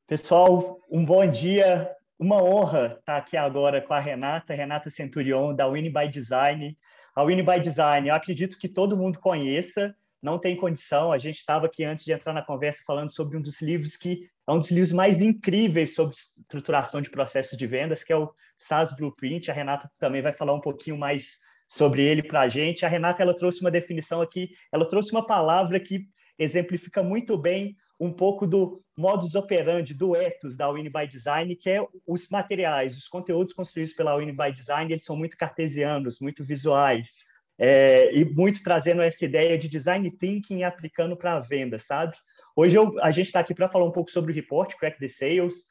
Pessoal, um bom dia. Uma honra estar aqui agora com a Renata Centurion, da Winning by Design. A Winning by Design, eu acredito que todo mundo conheça, não tem condição. A gente estava aqui antes de entrar na conversa falando sobre um dos livros que é um dos livros mais incríveis sobre estruturação de processos de vendas, que é o SaaS Blueprint. A Renata também vai falar um pouquinho mais sobre ele para a gente. A Renata, ela trouxe uma definição aqui, ela trouxe uma palavra que exemplifica muito bem um pouco do modus operandi, do ethos da Winning by Design, que é os materiais, os conteúdos construídos pela Winning by Design, eles são muito cartesianos, muito visuais, e muito trazendo essa ideia de design thinking e aplicando para a venda, sabe? Hoje a gente está aqui para falar um pouco sobre o report Crack the Sales,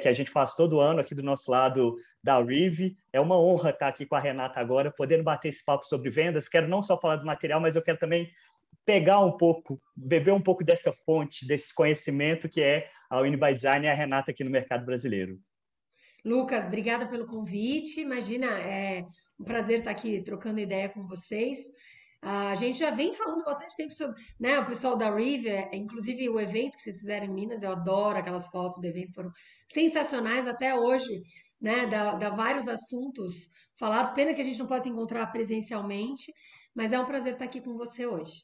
que a gente faz todo ano aqui do nosso lado da Rive. É uma honra estar aqui com a Renata agora, podendo bater esse papo sobre vendas. Quero não só falar do material, mas eu quero também pegar um pouco, beber um pouco dessa fonte, desse conhecimento que é a Winning by Design e a Renata aqui no mercado brasileiro. Lucas, obrigada pelo convite. Imagina, é um prazer estar aqui trocando ideia com vocês. A gente já vem falando bastante tempo sobre, né, o pessoal da River, inclusive o evento que vocês fizeram em Minas, eu adoro aquelas fotos do evento, foram sensacionais até hoje, né, dá vários assuntos falados. Pena que a gente não pode se encontrar presencialmente, mas é um prazer estar aqui com você hoje.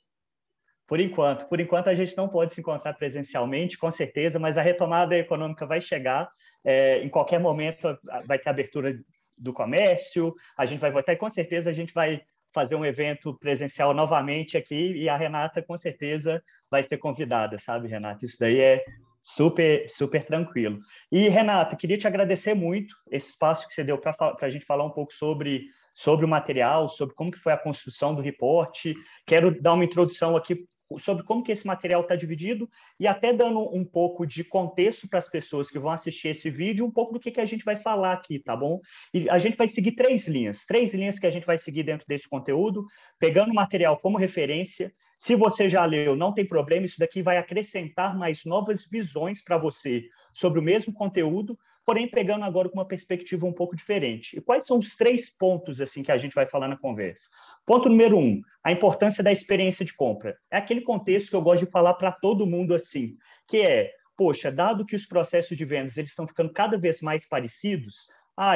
Por enquanto a gente não pode se encontrar presencialmente, com certeza, mas a retomada econômica vai chegar. Em qualquer momento vai ter abertura do comércio, a gente vai voltar e com certeza a gente vai fazer um evento presencial novamente aqui e a Renata com certeza vai ser convidada, sabe, Renata? Isso daí é super, super tranquilo. E, Renata, queria te agradecer muito esse espaço que você deu para a gente falar um pouco sobre o material, sobre como que foi a construção do reporte. Quero dar uma introdução aqui sobre como que esse material está dividido e até dando um pouco de contexto para as pessoas que vão assistir esse vídeo, um pouco do que a gente vai falar aqui, tá bom? E a gente vai seguir três linhas que a gente vai seguir dentro desse conteúdo, pegando o material como referência. Se você já leu, não tem problema, isso daqui vai acrescentar mais novas visões para você sobre o mesmo conteúdo, porém pegando agora com uma perspectiva um pouco diferente. E quais são os três pontos assim que a gente vai falar na conversa? Ponto número um, a importância da experiência de compra. É aquele contexto que eu gosto de falar para todo mundo assim, que é, poxa, dado que os processos de vendas eles estão ficando cada vez mais parecidos,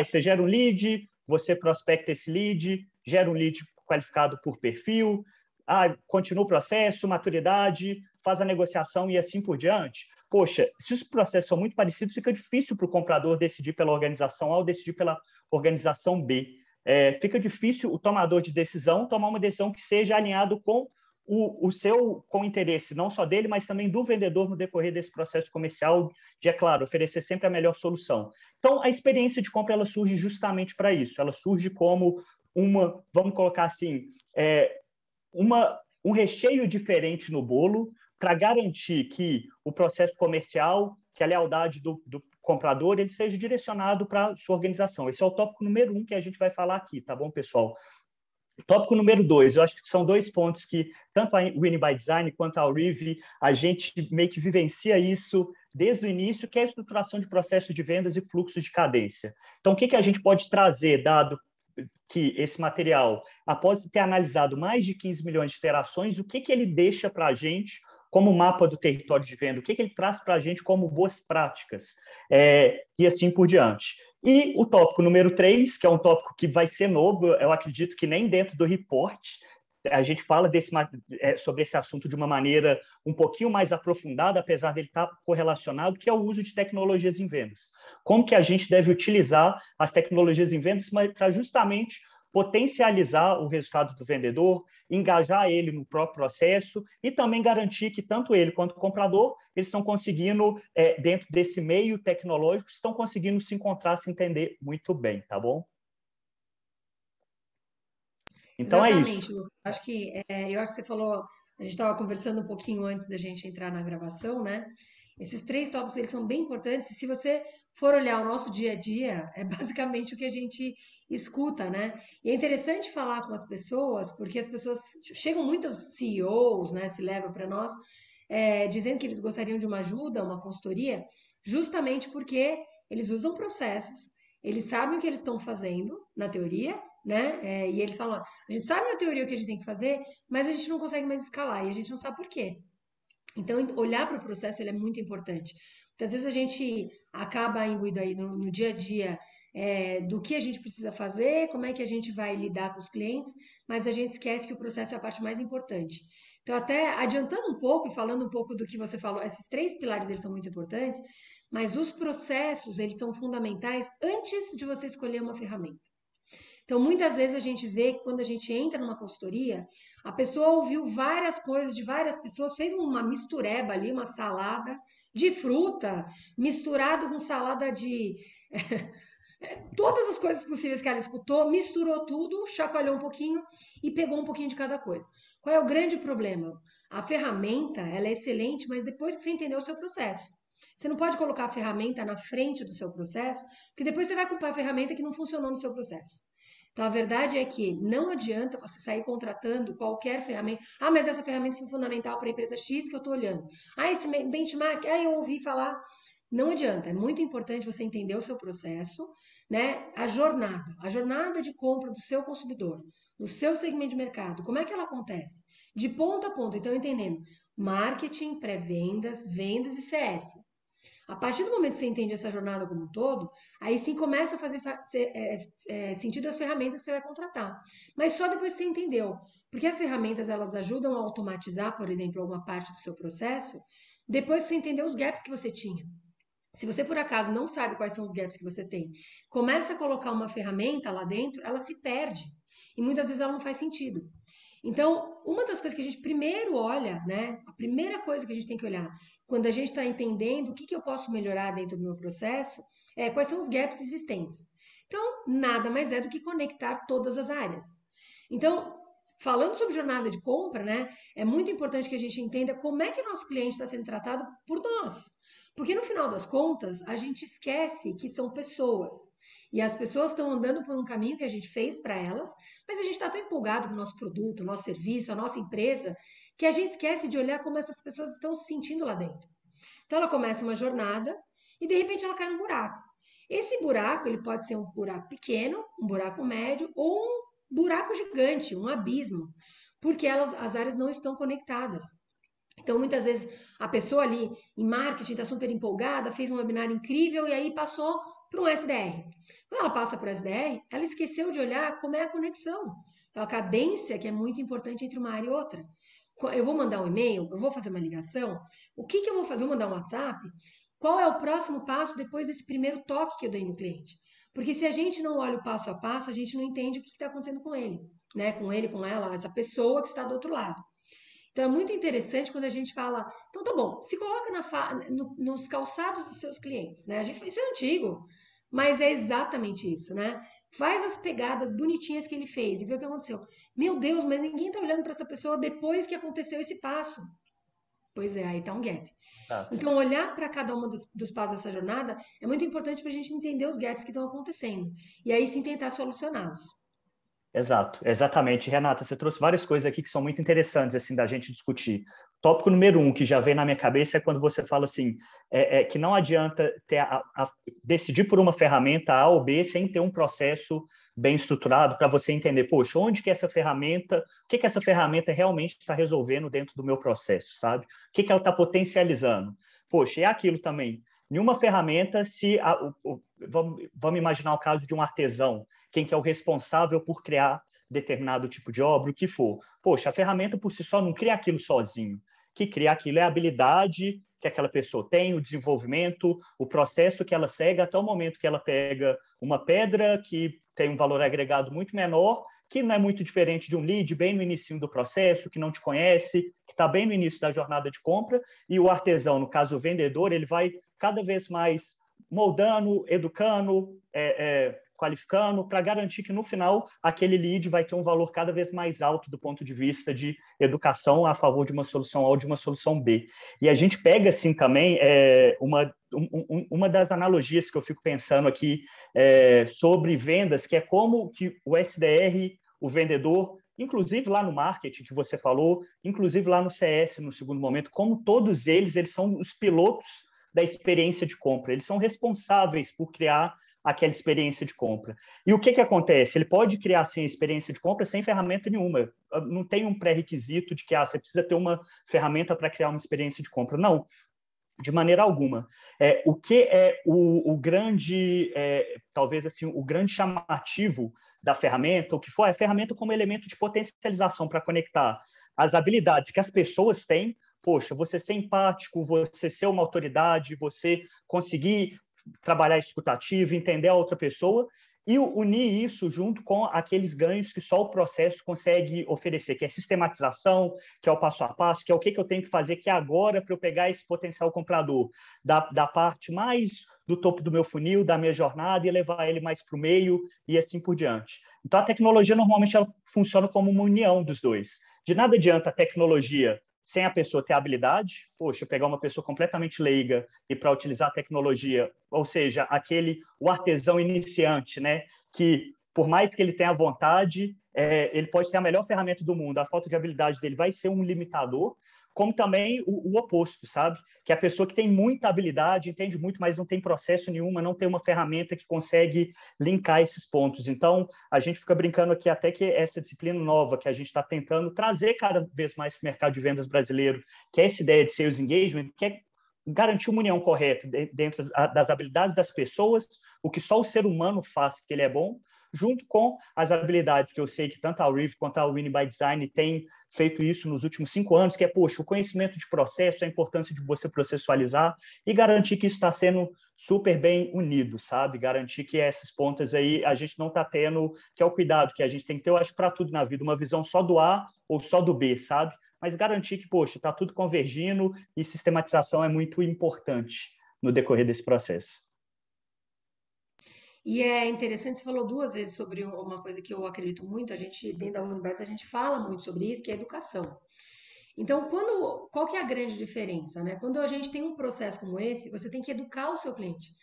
você gera um lead, você prospecta esse lead, gera um lead qualificado por perfil, continua o processo, maturidade, faz a negociação e assim por diante. Poxa, se os processos são muito parecidos, fica difícil para o comprador decidir pela organização A ou decidir pela organização B. Fica difícil o tomador de decisão tomar uma decisão que seja alinhado com com o interesse não só dele, mas também do vendedor no decorrer desse processo comercial, de, é claro, oferecer sempre a melhor solução. Então, a experiência de compra ela surge justamente para isso. Ela surge como vamos colocar assim, um recheio diferente no bolo para garantir que o processo comercial, que a lealdade do comprador, ele seja direcionado para a sua organização. Esse é o tópico número um que a gente vai falar aqui, tá bom, pessoal? Tópico número dois, eu acho que são dois pontos que tanto a Winning by Design quanto a Rive, a gente meio que vivencia isso desde o início, que é a estruturação de processos de vendas e fluxos de cadência. Então, o que a gente pode trazer, dado que esse material, após ter analisado mais de 15 milhões de interações, o que ele deixa para a gente como mapa do território de venda, o que ele traz para a gente como boas práticas, e assim por diante. E o tópico número 3, que é um tópico que vai ser novo, eu acredito que nem dentro do report, a gente fala sobre esse assunto de uma maneira um pouquinho mais aprofundada, apesar dele estar correlacionado, que é o uso de tecnologias em vendas. Como que a gente deve utilizar as tecnologias em vendas para justamente potencializar o resultado do vendedor, engajar ele no próprio processo e também garantir que tanto ele quanto o comprador eles estão conseguindo, dentro desse meio tecnológico, estão conseguindo se encontrar, se entender muito bem, tá bom? Então é isso. Exatamente, Lucas. Eu acho que você falou, a gente estava conversando um pouquinho antes da gente entrar na gravação, né? Esses três tópicos eles são bem importantes. E se você for olhar o nosso dia a dia, é basicamente o que a gente escuta, né? E é interessante falar com as pessoas, porque as pessoas chegam muitos CEOs, né? Se leva para nós, dizendo que eles gostariam de uma ajuda, uma consultoria, justamente porque eles usam processos, eles sabem o que eles estão fazendo na teoria, né? E eles falam, a gente sabe na teoria o que a gente tem que fazer, mas a gente não consegue mais escalar e a gente não sabe por quê. Então, olhar para o processo ele é muito importante. Muitas vezes a gente acaba imbuído aí no dia a dia do que a gente precisa fazer, como é que a gente vai lidar com os clientes, mas a gente esquece que o processo é a parte mais importante. Então, até adiantando um pouco e falando um pouco do que você falou, esses três pilares eles são muito importantes, mas os processos eles são fundamentais antes de você escolher uma ferramenta. Então, muitas vezes a gente vê que quando a gente entra numa consultoria, a pessoa ouviu várias coisas de várias pessoas, fez uma mistureba ali, uma salada de fruta, misturado com salada de todas as coisas possíveis que ela escutou, misturou tudo, chacoalhou um pouquinho e pegou um pouquinho de cada coisa. Qual é o grande problema? A ferramenta, ela é excelente, mas depois que você entendeu o seu processo. Você não pode colocar a ferramenta na frente do seu processo, porque depois você vai culpar a ferramenta que não funcionou no seu processo. Então, a verdade é que não adianta você sair contratando qualquer ferramenta. Ah, mas essa ferramenta foi fundamental para a empresa X que eu estou olhando. Ah, esse benchmark, eu ouvi falar. Não adianta, é muito importante você entender o seu processo, né? A jornada de compra do seu consumidor, no seu segmento de mercado, como é que ela acontece? De ponta a ponta, então entendendo marketing, pré-vendas, vendas e CS. A partir do momento que você entende essa jornada como um todo, aí sim começa a fazer sentido as ferramentas que você vai contratar. Mas só depois que você entendeu. Porque as ferramentas elas ajudam a automatizar, por exemplo, alguma parte do seu processo, depois que você entendeu os gaps que você tinha. Se você por acaso não sabe quais são os gaps que você tem, começa a colocar uma ferramenta lá dentro, ela se perde. E muitas vezes ela não faz sentido. Então, uma das coisas que a gente primeiro olha, né? A primeira coisa que a gente tem que olhar quando a gente está entendendo o que eu posso melhorar dentro do meu processo é quais são os gaps existentes. Então, nada mais é do que conectar todas as áreas. Então, falando sobre jornada de compra, né? É muito importante que a gente entenda como é que o nosso cliente está sendo tratado por nós. Porque no final das contas, a gente esquece que são pessoas. E as pessoas estão andando por um caminho que a gente fez para elas, mas a gente está tão empolgado com o nosso produto, o nosso serviço, a nossa empresa, que a gente esquece de olhar como essas pessoas estão se sentindo lá dentro. Então ela começa uma jornada e de repente ela cai num buraco. Esse buraco, ele pode ser um buraco pequeno, um buraco médio ou um buraco gigante, um abismo, porque as áreas não estão conectadas. Então, muitas vezes, a pessoa ali em marketing está super empolgada, fez um webinar incrível e aí passou para um SDR. Quando ela passa para o SDR, ela esqueceu de olhar como é a conexão, a cadência que é muito importante entre uma área e outra. Eu vou mandar um e-mail, eu vou fazer uma ligação, o que eu vou fazer? Eu vou mandar um WhatsApp? Qual é o próximo passo depois desse primeiro toque que eu dei no cliente? Porque se a gente não olha o passo a passo, a gente não entende o que está acontecendo com ele, né? Com ele, com ela, essa pessoa que está do outro lado. Então é muito interessante quando a gente fala, então tá bom, se coloca nos calçados dos seus clientes, né? A gente fala, isso é antigo, mas é exatamente isso, né? Faz as pegadas bonitinhas que ele fez e vê o que aconteceu. Meu Deus, mas ninguém tá olhando para essa pessoa depois que aconteceu esse passo. Pois é, aí tá um gap. Exato. Então, olhar para cada um dos passos dessa jornada é muito importante para a gente entender os gaps que estão acontecendo. E aí sim tentar solucioná-los. Exato, exatamente. Renata, você trouxe várias coisas aqui que são muito interessantes assim da gente discutir. Tópico número um que já vem na minha cabeça é quando você fala assim, que não adianta decidir por uma ferramenta A ou B sem ter um processo bem estruturado para você entender, poxa, onde que essa ferramenta, o que que essa ferramenta realmente está resolvendo dentro do meu processo, sabe? O que que ela está potencializando? Poxa, é aquilo também. Nenhuma ferramenta, vamos imaginar o caso de um artesão, quem que é o responsável por criar determinado tipo de obra, o que for. Poxa, a ferramenta por si só não cria aquilo sozinho. O que cria aquilo é a habilidade que aquela pessoa tem, o desenvolvimento, o processo que ela segue até o momento que ela pega uma pedra que tem um valor agregado muito menor, que não é muito diferente de um lead bem no início do processo, que não te conhece, que está bem no início da jornada de compra, e o artesão, no caso o vendedor, ele vai cada vez mais moldando, educando, qualificando, para garantir que no final aquele lead vai ter um valor cada vez mais alto do ponto de vista de educação a favor de uma solução A ou de uma solução B. E a gente pega assim também uma das analogias que eu fico pensando aqui sobre vendas, que é como que o SDR, o vendedor, inclusive lá no marketing que você falou, inclusive lá no CS no segundo momento, como todos eles são os pilotos da experiência de compra. Eles são responsáveis por criar aquela experiência de compra. E o que acontece? Ele pode criar, sim, a experiência de compra sem ferramenta nenhuma. Não tem um pré-requisito de que você precisa ter uma ferramenta para criar uma experiência de compra. Não, de maneira alguma. O que é o grande, talvez assim, o grande chamativo da ferramenta, o que for a ferramenta como elemento de potencialização para conectar as habilidades que as pessoas têm. Poxa, você ser empático, você ser uma autoridade, você conseguir trabalhar escutativo, entender a outra pessoa e unir isso junto com aqueles ganhos que só o processo consegue oferecer, que é sistematização, que é o passo a passo, que é o que eu tenho que fazer que agora para eu pegar esse potencial comprador da parte mais do topo do meu funil, da minha jornada e levar ele mais para o meio e assim por diante. Então, a tecnologia normalmente ela funciona como uma união dos dois. De nada adianta a tecnologia sem a pessoa ter habilidade, poxa, pegar uma pessoa completamente leiga e para utilizar a tecnologia, ou seja, o artesão iniciante, né, que por mais que ele tenha vontade, ele pode ter a melhor ferramenta do mundo, a falta de habilidade dele vai ser um limitador, como também o oposto, sabe? Que é a pessoa que tem muita habilidade, entende muito, mas não tem processo nenhuma, não tem uma ferramenta que consegue linkar esses pontos. Então, a gente fica brincando aqui até que essa disciplina nova que a gente está tentando trazer cada vez mais para o mercado de vendas brasileiro, que é essa ideia de sales engagement, que é garantir uma união correta dentro das habilidades das pessoas, o que só o ser humano faz que ele é bom, junto com as habilidades que eu sei que tanto a Reeve quanto a Winning by Design tem feito isso nos últimos 5 anos, que é, poxa, o conhecimento de processo, a importância de você processualizar e garantir que isso está sendo super bem unido, sabe? Garantir que essas pontas aí a gente não está tendo, que é o cuidado que a gente tem que ter, eu acho, para tudo na vida, uma visão só do A ou só do B, sabe? Mas garantir que, poxa, está tudo convergindo e sistematização é muito importante no decorrer desse processo. E é interessante, você falou 2 vezes sobre uma coisa que eu acredito muito, a gente, dentro da Unibet, a gente fala muito sobre isso, que é a educação. Então, qual que é a grande diferença, né? Quando a gente tem um processo como esse, você tem que educar o seu cliente.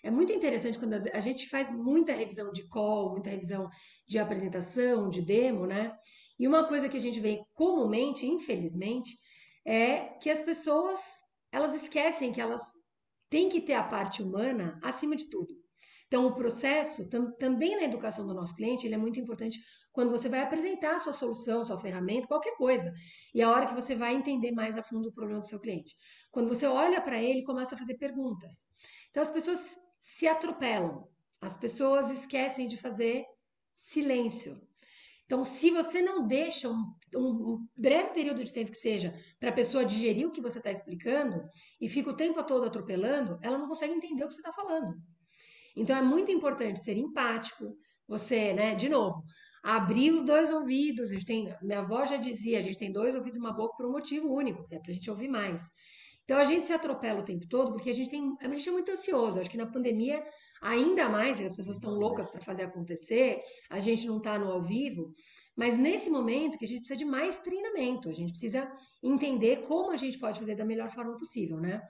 É muito interessante quando a gente faz muita revisão de call, muita revisão de apresentação, de demo, né? E uma coisa que a gente vê comumente, infelizmente, é que as pessoas, elas esquecem que elas têm que ter a parte humana acima de tudo. Então, o processo, também na educação do nosso cliente, ele é muito importante quando você vai apresentar a sua solução, sua ferramenta, qualquer coisa. E a hora que você vai entender mais a fundo o problema do seu cliente. Quando você olha para ele e começa a fazer perguntas. Então, as pessoas se atropelam. As pessoas esquecem de fazer silêncio. Então, se você não deixa um breve período de tempo que seja para a pessoa digerir o que você está explicando e fica o tempo todo atropelando, ela não consegue entender o que você está falando. Então é muito importante ser empático, você, né, de novo, abrir os 2 ouvidos. Minha avó já dizia, a gente tem 2 ouvidos e uma boca por um motivo único, que é para a gente ouvir mais. Então a gente se atropela o tempo todo porque a gente é muito ansioso. Acho que na pandemia ainda mais, as pessoas estão loucas para fazer acontecer, a gente não está no ao vivo, mas nesse momento que a gente precisa de mais treinamento, a gente precisa entender como a gente pode fazer da melhor forma possível, né?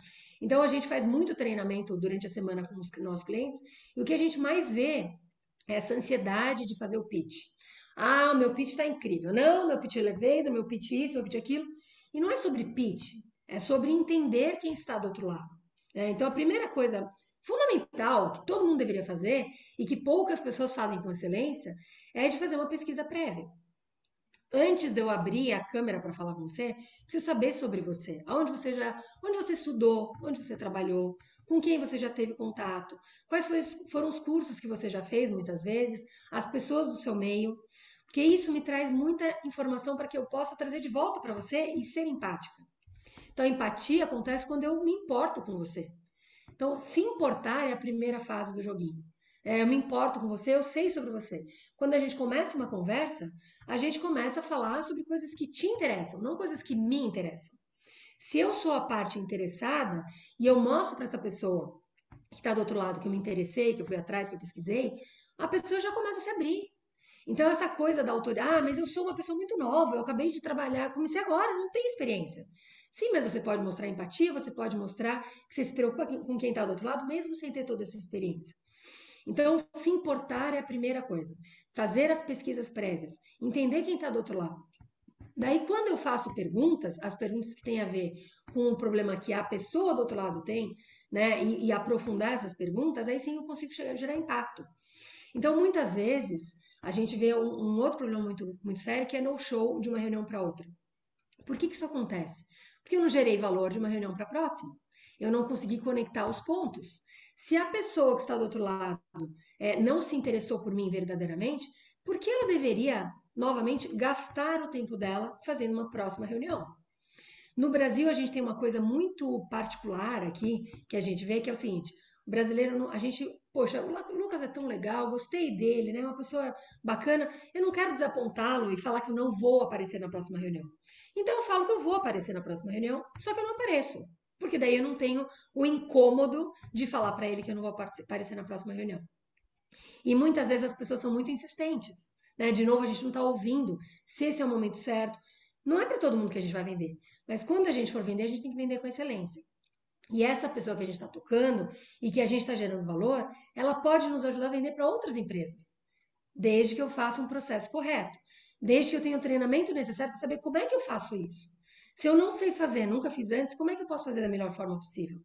Então a gente faz muito treinamento durante a semana com os nossos clientes e o que a gente mais vê é essa ansiedade de fazer o pitch. Ah, o meu pitch está incrível. Não, meu pitch é elevator, meu pitch isso, meu pitch aquilo. E não é sobre pitch, é sobre entender quem está do outro lado. Então a primeira coisa fundamental que todo mundo deveria fazer e que poucas pessoas fazem com excelência é de fazer uma pesquisa prévia. Antes de eu abrir a câmera para falar com você, preciso saber sobre você. Onde você estudou, onde você trabalhou, com quem você já teve contato, quais foram os cursos que você já fez muitas vezes, as pessoas do seu meio, porque isso me traz muita informação para que eu possa trazer de volta para você e ser empática. Então, a empatia acontece quando eu me importo com você. Então, se importar é a primeira fase do joguinho. Eu me importo com você, eu sei sobre você. Quando a gente começa uma conversa, a gente começa a falar sobre coisas que te interessam, não coisas que me interessam. Se eu sou a parte interessada e eu mostro para essa pessoa que está do outro lado que eu me interessei, que eu fui atrás, que eu pesquisei, a pessoa já começa a se abrir. Então, essa coisa da autoridade, mas eu sou uma pessoa muito nova, eu acabei de trabalhar, comecei agora, não tenho experiência. Sim, mas você pode mostrar empatia, você pode mostrar que você se preocupa com quem está do outro lado, mesmo sem ter toda essa experiência. Então, se importar é a primeira coisa. Fazer as pesquisas prévias, entender quem está do outro lado. Daí, quando eu faço perguntas, as perguntas que têm a ver com o problema que a pessoa do outro lado tem, né, e aprofundar essas perguntas, aí sim eu consigo gerar impacto. Então, muitas vezes, a gente vê um outro problema muito sério, que é no-show de uma reunião para outra. Por que isso acontece? Porque eu não gerei valor de uma reunião para a próxima. Eu não consegui conectar os pontos. Se a pessoa que está do outro lado não se interessou por mim verdadeiramente, por que ela deveria, novamente, gastar o tempo dela fazendo uma próxima reunião? No Brasil, a gente tem uma coisa muito particular aqui, que a gente vê, que é o seguinte: o brasileiro, a gente, poxa, o Lucas é tão legal, gostei dele, né? Uma pessoa bacana, eu não quero desapontá-lo e falar que eu não vou aparecer na próxima reunião. Então eu falo que eu vou aparecer na próxima reunião, só que eu não apareço. Porque daí eu não tenho o incômodo de falar para ele que eu não vou aparecer na próxima reunião. E muitas vezes as pessoas são muito insistentes, né? De novo, a gente não está ouvindo se esse é o momento certo. Não é para todo mundo que a gente vai vender, mas quando a gente for vender, a gente tem que vender com excelência. E essa pessoa que a gente está tocando e que a gente está gerando valor, ela pode nos ajudar a vender para outras empresas, desde que eu faça um processo correto, desde que eu tenha o treinamento necessário para saber como é que eu faço isso. Se eu não sei fazer, nunca fiz antes, como é que eu posso fazer da melhor forma possível?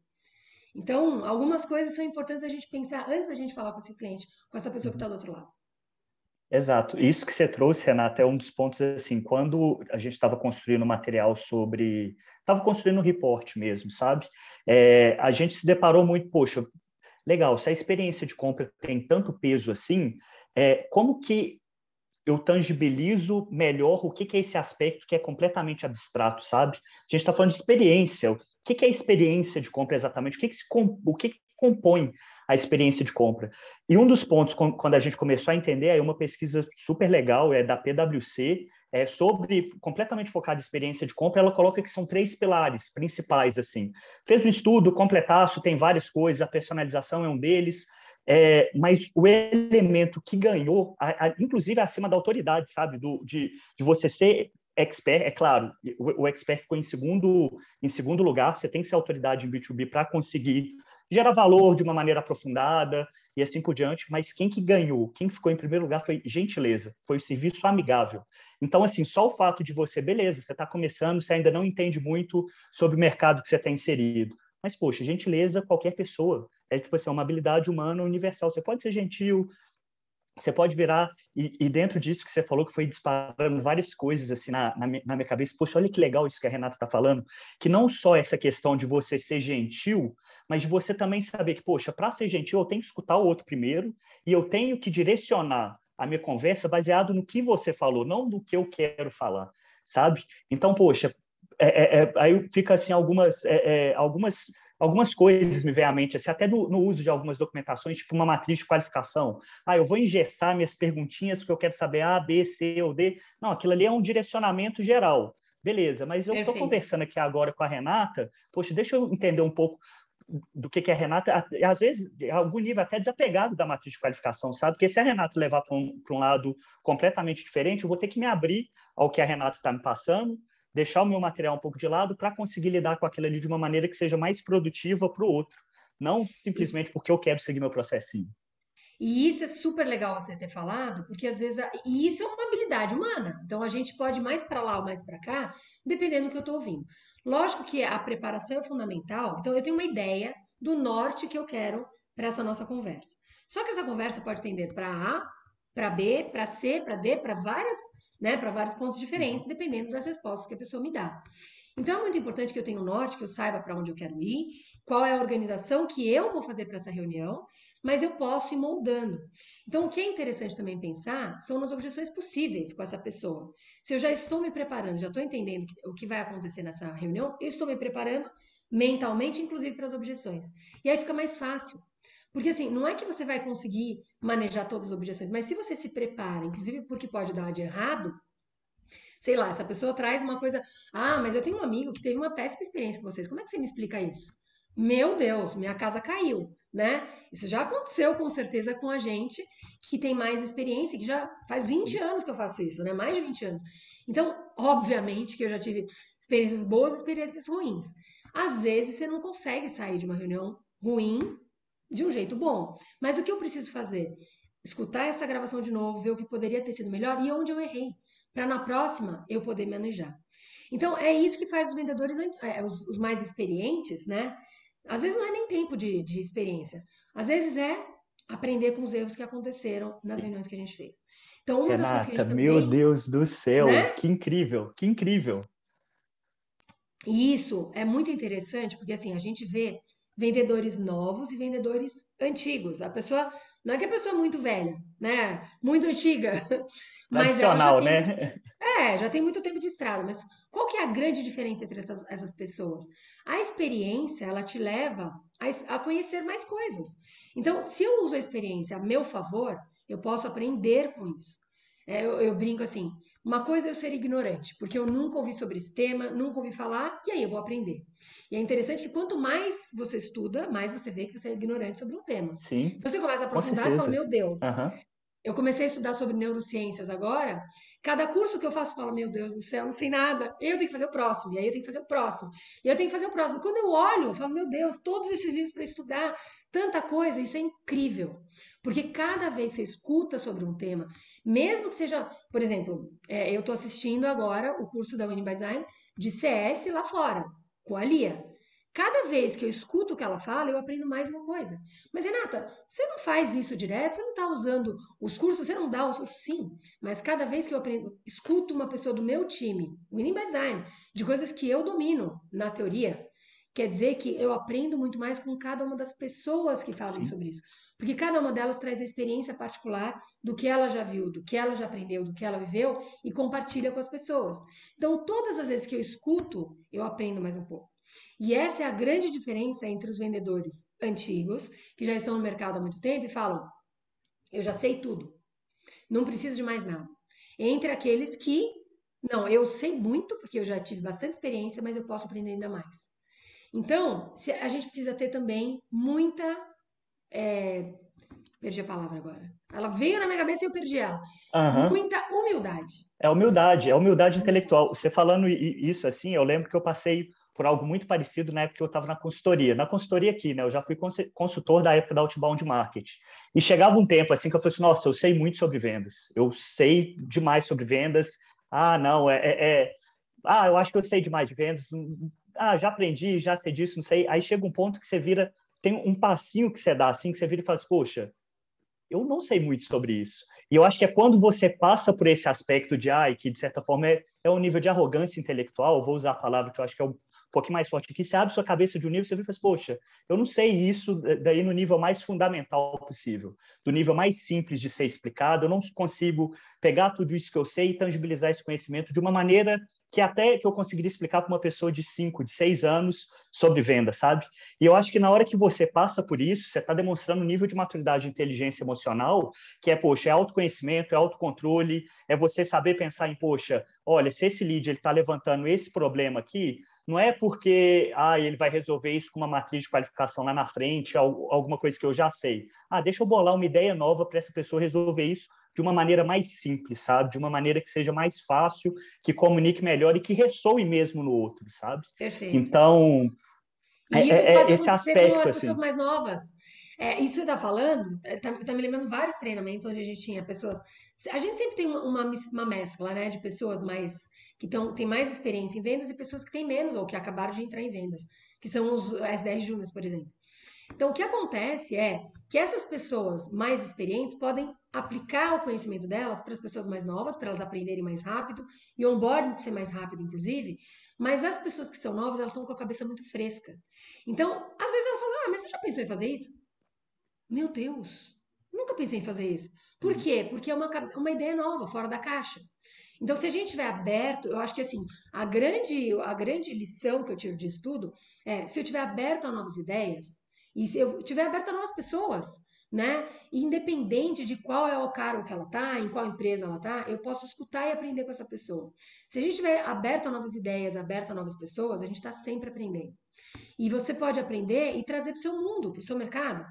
Então, algumas coisas são importantes a gente pensar antes da gente falar com esse cliente, com essa pessoa que está do outro lado. Exato. Isso que você trouxe, Renata, é um dos pontos, assim, quando a gente estava construindo material sobre... Estava construindo um report mesmo, sabe? A gente se deparou muito, poxa, legal, se a experiência de compra tem tanto peso assim, como que eu tangibilizo melhor o que é esse aspecto que é completamente abstrato, sabe? A gente está falando de experiência. O que é a experiência de compra exatamente? O que compõe a experiência de compra? E um dos pontos, quando a gente começou a entender, aí uma pesquisa super legal, da PwC, sobre, completamente focada em experiência de compra, ela coloca que são 3 pilares principais, assim. Fez um estudo, completaço, tem várias coisas, a personalização é um deles, mas o elemento que ganhou, inclusive acima da autoridade, sabe? De você ser expert, é claro, o expert ficou em segundo lugar, você tem que ser autoridade em B2B para conseguir gerar valor de uma maneira aprofundada e assim por diante, mas quem que ganhou, quem ficou em primeiro lugar foi gentileza, foi o serviço amigável. Então, assim, só o fato de você, beleza, você está começando, você ainda não entende muito sobre o mercado que você está inserido, mas, poxa, gentileza, qualquer pessoa. Tipo assim, uma habilidade humana universal. Você pode ser gentil, você pode virar, e dentro disso que você falou, que foi disparando várias coisas assim na minha cabeça, poxa, olha que legal isso que a Renata está falando, que não só essa questão de você ser gentil, mas de você também saber que, poxa, para ser gentil, eu tenho que escutar o outro primeiro, e eu tenho que direcionar a minha conversa baseado no que você falou, não do que eu quero falar, sabe? Então, poxa, aí fica assim algumas coisas me vêm à mente, assim, até no uso de algumas documentações, tipo uma matriz de qualificação. Eu vou engessar minhas perguntinhas porque eu quero saber A, B, C ou D. Não, aquilo ali é um direcionamento geral. Beleza, mas eu estou Perfeito. conversando aqui agora com a Renata, poxa, deixa eu entender um pouco do que é a Renata, às vezes, algum nível até desapegado da matriz de qualificação, sabe? Porque se a Renata levar para um lado completamente diferente, eu vou ter que me abrir ao que a Renata está me passando, deixar o meu material um pouco de lado para conseguir lidar com aquilo ali de uma maneira que seja mais produtiva para o outro, não Isso. simplesmente porque eu quero seguir meu processinho. E isso é super legal você ter falado, porque às vezes. E isso é uma habilidade humana. Então a gente pode ir mais para lá ou mais para cá, dependendo do que eu estou ouvindo. Lógico que a preparação é fundamental. Então eu tenho uma ideia do norte que eu quero para essa nossa conversa. Só que essa conversa pode tender para A, para B, para C, para D, para várias, né, para vários pontos diferentes, Uhum. dependendo das respostas que a pessoa me dá. Então é muito importante que eu tenha um norte, que eu saiba para onde eu quero ir, qual é a organização que eu vou fazer para essa reunião, mas eu posso ir moldando. Então, o que é interessante também pensar são nas objeções possíveis com essa pessoa. Se eu já estou me preparando, já estou entendendo o que vai acontecer nessa reunião, eu estou me preparando mentalmente, inclusive para as objeções. E aí fica mais fácil. Porque assim, não é que você vai conseguir manejar todas as objeções, mas se você se prepara, inclusive porque pode dar de errado, sei lá, essa pessoa traz uma coisa, mas eu tenho um amigo que teve uma péssima experiência com vocês. Como é que você me explica isso? Meu Deus, minha casa caiu, né? Isso já aconteceu com certeza com a gente que tem mais experiência, que já faz 20 anos que eu faço isso, né? Mais de 20 anos. Então, obviamente que eu já tive experiências boas e experiências ruins. Às vezes você não consegue sair de uma reunião ruim de um jeito bom. Mas o que eu preciso fazer? Escutar essa gravação de novo, ver o que poderia ter sido melhor e onde eu errei, para na próxima eu poder manejar. Então, é isso que faz os vendedores, os mais experientes, né? Às vezes não é nem tempo de experiência. Às vezes é aprender com os erros que aconteceram nas reuniões que a gente fez. Então, uma das coisas que a Renata, gente meu também, Deus do céu, né? que incrível, que incrível. E isso é muito interessante, porque assim, a gente vê vendedores novos e vendedores antigos. A pessoa, não é que a pessoa é muito velha, né? Muito antiga, mas ela já Tradicional, tem muito né? tempo. É, já tem muito tempo de estrada, mas qual que é a grande diferença entre essas pessoas? A experiência, ela te leva a conhecer mais coisas. Então, se eu uso a experiência a meu favor, eu posso aprender com isso. Eu brinco assim, uma coisa é eu ser ignorante, porque eu nunca ouvi sobre esse tema, nunca ouvi falar, e aí eu vou aprender. E é interessante que quanto mais você estuda, mais você vê que você é ignorante sobre um tema. Sim, Então você começa a com aprofundar e fala, certeza. meu Deus, Aham. eu comecei a estudar sobre neurociências agora. Cada curso que eu faço, eu falo, meu Deus do céu, não sei nada. Eu tenho que fazer o próximo, e aí eu tenho que fazer o próximo, e eu tenho que fazer o próximo. Quando eu olho, eu falo, meu Deus, todos esses livros para estudar, tanta coisa, isso é incrível. Porque cada vez que você escuta sobre um tema, mesmo que seja, por exemplo, eu estou assistindo agora o curso da Winning by Design de CS lá fora, com a Lia. Cada vez que eu escuto o que ela fala, eu aprendo mais uma coisa. Mas, Renata, você não faz isso direto? Você não está usando os cursos? Você não dá os cursos? Sim, mas cada vez que eu aprendo, escuto uma pessoa do meu time, Winning by Design, de coisas que eu domino na teoria, quer dizer que eu aprendo muito mais com cada uma das pessoas que fazem Sim, sobre isso. Porque cada uma delas traz a experiência particular do que ela já viu, do que ela já aprendeu, do que ela viveu e compartilha com as pessoas. Então, todas as vezes que eu escuto, eu aprendo mais um pouco. E essa é a grande diferença entre os vendedores antigos, que já estão no mercado há muito tempo e falam: eu já sei tudo, não preciso de mais nada. Entre aqueles que, não, eu sei muito, porque eu já tive bastante experiência, mas eu posso aprender ainda mais. Então, a gente precisa ter também muita. Perdi a palavra agora. Ela veio na minha cabeça e eu perdi ela. aham. Muita humildade. É humildade intelectual. Humildade. Você falando isso assim, eu lembro que eu passei por algo muito parecido na época que eu estava na consultoria. Na consultoria aqui, né? Eu já fui consultor da época da Outbound Market. E chegava um tempo assim que eu falei assim, nossa, eu sei muito sobre vendas. Eu sei demais sobre vendas. Ah, não, Ah, eu acho que eu sei demais de vendas. Ah, já aprendi, já sei disso, não sei. Aí chega um ponto que você vira, tem um passinho que você dá assim, que você vira e fala assim, poxa, eu não sei muito sobre isso. E eu acho que é quando você passa por esse aspecto de, que de certa forma é um nível de arrogância intelectual, eu vou usar a palavra que eu acho que é um pouquinho mais forte aqui, você abre sua cabeça de um nível, você vê e fala, poxa, eu não sei isso daí no nível mais fundamental possível, do nível mais simples de ser explicado, eu não consigo pegar tudo isso que eu sei e tangibilizar esse conhecimento de uma maneira que até que eu conseguiria explicar para uma pessoa de 5, de 6 anos sobre venda, sabe? E eu acho que na hora que você passa por isso, você está demonstrando um nível de maturidade e inteligência emocional que é, poxa, é autoconhecimento, é autocontrole, é você saber pensar em, poxa, olha, se esse lead está levantando esse problema aqui, não é porque ele vai resolver isso com uma matriz de qualificação lá na frente, alguma coisa que eu já sei. Deixa eu bolar uma ideia nova para essa pessoa resolver isso de uma maneira mais simples, sabe? De uma maneira que seja mais fácil, que comunique melhor e que ressoe mesmo no outro, sabe? Perfeito. Então, E isso pode esse acontecer com aspecto, as pessoas assim. mais novas. Isso que você está falando, tá me lembrando vários treinamentos onde a gente tinha pessoas. A gente sempre tem uma mescla, né, de pessoas mais que têm mais experiência em vendas e pessoas que têm menos ou que acabaram de entrar em vendas, que são os S10 Júniors, por exemplo. Então, o que acontece é que essas pessoas mais experientes podem aplicar o conhecimento delas para as pessoas mais novas, para elas aprenderem mais rápido e o onboarding ser mais rápido, inclusive. Mas as pessoas que são novas, elas estão com a cabeça muito fresca. Então, às vezes ela fala: mas você já pensou em fazer isso? Meu Deus, nunca pensei em fazer isso. Por quê? Porque é uma ideia nova, fora da caixa. Então, se a gente estiver aberto, eu acho que assim, a grande lição que eu tiro disso tudo é se eu estiver aberto a novas ideias e se eu estiver aberto a novas pessoas, né? Independente de qual é o cargo que ela tá, em qual empresa ela tá, eu posso escutar e aprender com essa pessoa. Se a gente estiver aberto a novas ideias, aberto a novas pessoas, a gente está sempre aprendendo. E você pode aprender e trazer para o seu mundo, para o seu mercado.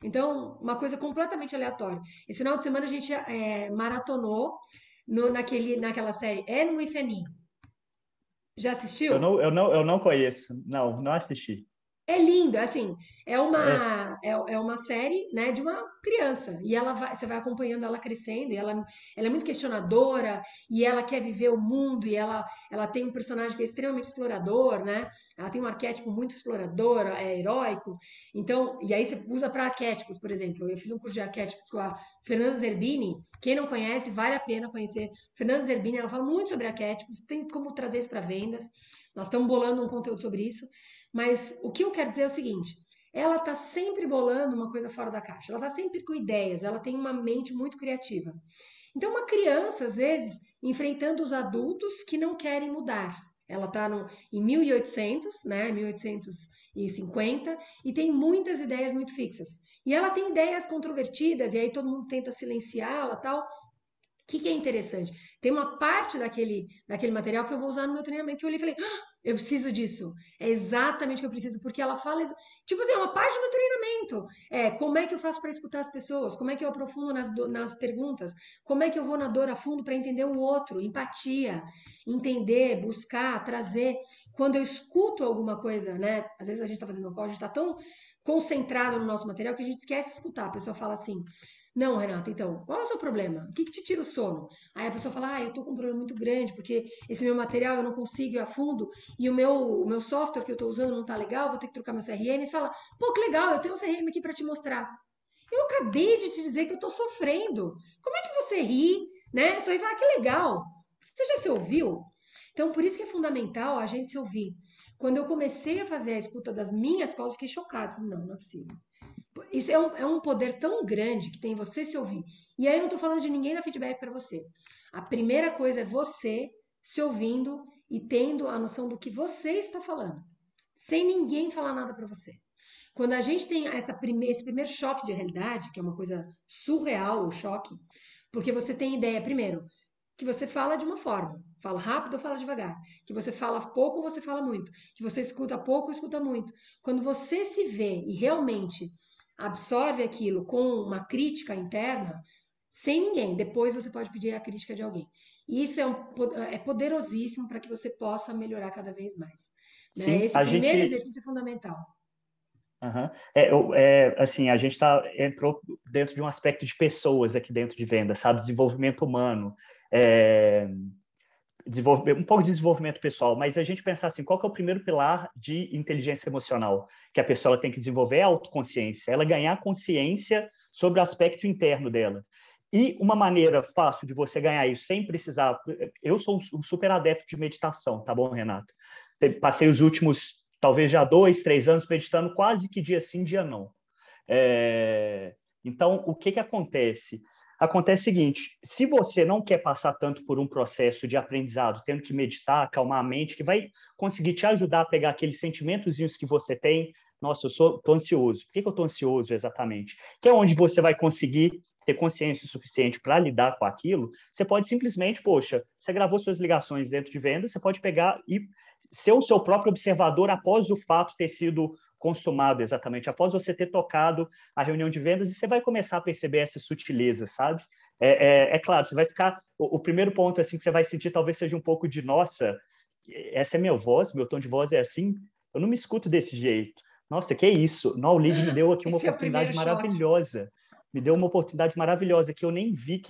Então, uma coisa completamente aleatória. Esse final de semana a gente maratonou naquela série Anne with an E. Já assistiu? Eu não conheço. Não, não assisti. É lindo, é assim, É, é uma série, né, de uma criança, e você vai acompanhando ela crescendo, e ela é muito questionadora, e ela quer viver o mundo, e ela tem um personagem que é extremamente explorador, né, ela tem um arquétipo muito explorador, é heróico, então, e aí você usa para arquétipos, por exemplo, eu fiz um curso de arquétipos com a Fernanda Zerbini, quem não conhece, vale a pena conhecer, Fernanda Zerbini, ela fala muito sobre arquétipos, tem como trazer isso para vendas, nós estamos bolando um conteúdo sobre isso, mas o que eu quero dizer é o seguinte: ela está sempre bolando uma coisa fora da caixa, ela está sempre com ideias, ela tem uma mente muito criativa. Então, uma criança, às vezes, enfrentando os adultos que não querem mudar. Ela está em 1800, né, 1850, e tem muitas ideias muito fixas. E ela tem ideias controvertidas, e aí todo mundo tenta silenciá-la tal. Que é interessante? Tem uma parte daquele material que eu vou usar no meu treinamento que eu olhei e falei, ah, eu preciso disso. É exatamente o que eu preciso, porque ela fala, tipo assim, é uma parte do treinamento. É, como é que eu faço para escutar as pessoas? Como é que eu aprofundo nas perguntas? Como é que eu vou na dor a fundo para entender o outro? Empatia, entender, buscar, trazer. Quando eu escuto alguma coisa, né? Às vezes a gente está fazendo um call, a gente está tão concentrado no nosso material que a gente esquece de escutar. A pessoa fala assim, não, Renata, então, qual é o seu problema? O que te tira o sono? Aí a pessoa fala, eu tô com um problema muito grande, porque esse meu material eu não consigo ir a fundo, e o meu software que eu tô usando não tá legal, vou ter que trocar meu CRM. E você fala, pô, que legal, eu tenho um CRM aqui para te mostrar. Eu acabei de te dizer que eu tô sofrendo. Como é que você ri, né? Só vai falar, que legal. Você já se ouviu? Então, por isso que é fundamental a gente se ouvir. Quando eu comecei a fazer a escuta das minhas causas, eu fiquei chocada. Falei, não é possível. Isso é um poder tão grande que tem você se ouvir. E aí eu não estou falando de ninguém dar feedback para você. A primeira coisa é você se ouvindo e tendo a noção do que você está falando, sem ninguém falar nada para você. Quando a gente tem esse primeiro choque de realidade, que é uma coisa surreal, o choque, porque você tem ideia, primeiro, que você fala de uma forma, fala rápido ou fala devagar, que você fala pouco ou você fala muito, que você escuta pouco ou escuta muito. Quando você se vê e realmente absorve aquilo com uma crítica interna, sem ninguém, depois você pode pedir a crítica de alguém. E isso é poderosíssimo para que você possa melhorar cada vez mais. Né? sim, Esse a primeiro gente. exercício é fundamental. Aham. Assim, a gente entrou dentro de um aspecto de pessoas aqui dentro de venda, sabe? Desenvolvimento humano, é, um pouco de desenvolvimento pessoal, mas a gente pensar assim, qual que é o primeiro pilar de inteligência emocional que a pessoa tem que desenvolver? É a autoconsciência, ela ganhar consciência sobre o aspecto interno dela. E uma maneira fácil de você ganhar isso sem precisar... Eu sou um super adepto de meditação, tá bom, Renato? Passei os últimos, talvez já 2, 3 anos meditando quase que dia sim, dia não. É... Então, o que acontece? Acontece o seguinte: se você não quer passar tanto por um processo de aprendizado, tendo que meditar, acalmar a mente, que vai conseguir te ajudar a pegar aqueles sentimentozinhos que você tem. Nossa, tô ansioso. Por que eu estou ansioso exatamente? Que é onde você vai conseguir ter consciência suficiente para lidar com aquilo. Você pode simplesmente, poxa, você gravou suas ligações dentro de venda, você pode pegar e ser o seu próprio observador após o fato ter sido consumado exatamente, após você ter tocado a reunião de vendas, e você vai começar a perceber essas sutilezas, sabe? É claro, você vai ficar... O primeiro ponto assim que você vai sentir talvez seja um pouco de, nossa, essa é minha voz, meu tom de voz é assim, eu não me escuto desse jeito. Nossa, que é isso? Não, o lead me deu aqui uma Esse é o oportunidade primeiro choque. maravilhosa. Me deu uma oportunidade maravilhosa que eu nem vi